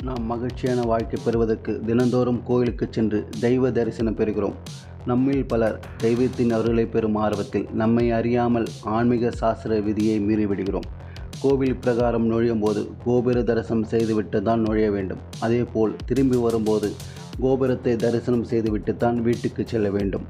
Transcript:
நாம் மகிழ்ச்சியான வாழ்க்கை பெறுவதற்கு தினந்தோறும் கோயிலுக்கு சென்று தெய்வ தரிசனம் பெறுகிறோம். நம்மில் பலர் தெய்வத்தின் அருளை பெறும் ஆர்வத்தில் நம்மை அறியாமல் ஆன்மீக சாஸ்திர விதியை மீறிவிடுகிறோம். கோவில் பிரகாரம் நுழையும் போது கோபுர தரிசனம் செய்துவிட்டு தான் நுழைய வேண்டும். அதேபோல் திரும்பி வரும்போது கோபுரத்தை தரிசனம் செய்துவிட்டு தான் வீட்டுக்கு செல்ல வேண்டும்.